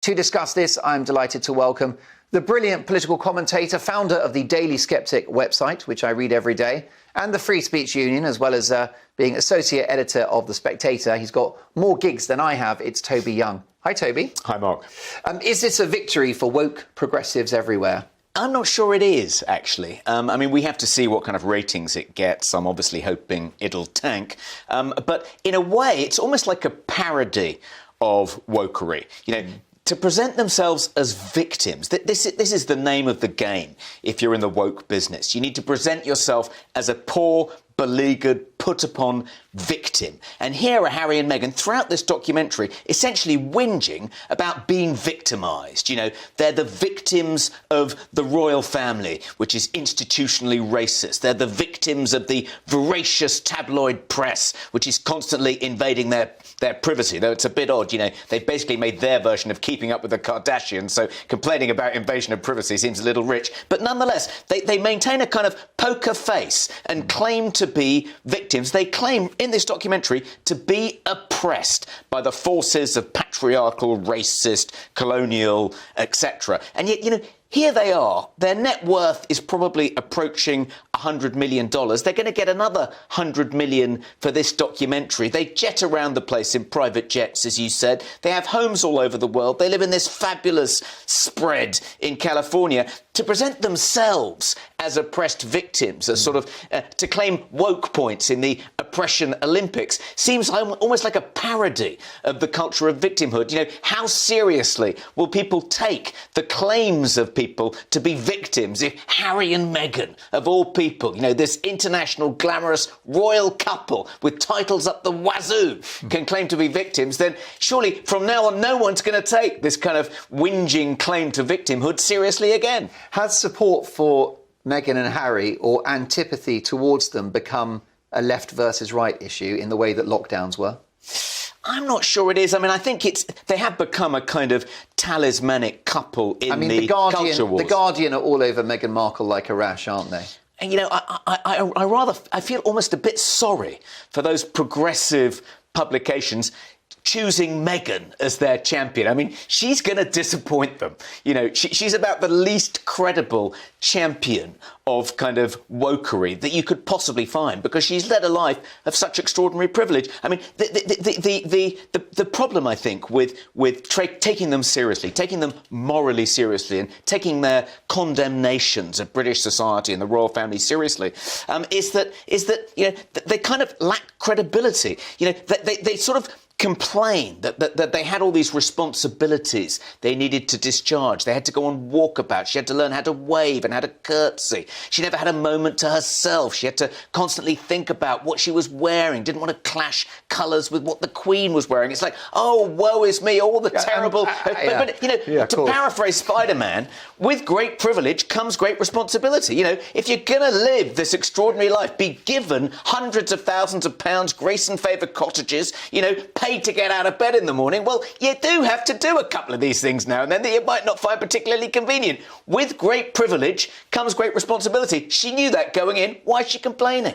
To discuss this, I'm delighted to welcome the brilliant political commentator, founder of the Daily Skeptic website, which I read every day, and the Free Speech Union, as well as being associate editor of The Spectator. He's got more gigs than I have. It's Toby Young. Hi, Toby. Hi, Mark. Is this a victory for woke progressives everywhere? I'm not sure it is, actually. I mean, we have to see what kind of ratings it gets. I'm obviously hoping it'll tank. But in a way, it's almost like a parody of wokery. You know, to present themselves as victims. This is the name of the game if you're in the woke business. You need to present yourself as a poor, beleaguered, put-upon victim. And here are Harry and Meghan throughout this documentary essentially whinging about being victimised. You know, they're the victims of the royal family, which is institutionally racist. They're the victims of the voracious tabloid press, which is constantly invading their privacy, though it's a bit odd. You know, they've basically made their version of Keeping Up with the Kardashians, so complaining about invasion of privacy seems a little rich. But nonetheless, they maintain a kind of poker face and claim to be victims. They claim in this documentary to be oppressed by the forces of patriarchal, racist, colonial, etc. And yet, you know, here they are. Their net worth is probably approaching $100 million. They're going to get another $100 million for this documentary. They jet around the place in private jets, as you said. They have homes all over the world. They live in this fabulous spread in California. To present themselves as oppressed victims, as sort of to claim woke points in the oppression Olympics, seems almost like a parody of the culture of victimhood. You know, how seriously will people take the claims of people to be victims if Harry and Meghan, of all people, you know, this international glamorous royal couple with titles up the wazoo, can claim to be victims? Then surely from now on no one's going to take this kind of whinging claim to victimhood seriously again. Has support for Meghan and Harry, or antipathy towards them, become a left versus right issue in the way that lockdowns were? I'm not sure it is. I mean, I think they have become a kind of talismanic couple in the culture wars. The Guardian are all over Meghan Markle like a rash, aren't they? And, you know, I feel almost a bit sorry for those progressive publications choosing Meghan as their champion. I mean, she's going to disappoint them. You know, she's about the least credible champion of kind of wokery that you could possibly find, because she's led a life of such extraordinary privilege. I mean, the problem, I think, with taking them seriously, taking them morally seriously, and taking their condemnations of British society and the royal family seriously, is that you know, they kind of lack credibility. You know, they sort of complained that they had all these responsibilities they needed to discharge. They had to go on walkabouts. She had to learn how to wave and how to curtsy. She never had a moment to herself. She had to constantly think about what she was wearing, didn't want to clash colours with what the Queen was wearing. It's like, oh, woe is me, all the terrible... But, you know, to paraphrase Spider-Man, with great privilege comes great responsibility. You know, if you're going to live this extraordinary life, be given hundreds of thousands of pounds, grace and favour cottages, you know, paid to get out of bed in the morning, well, you do have to do a couple of these things now and then that you might not find particularly convenient. With great privilege comes great responsibility. She knew that going in. Why is she complaining?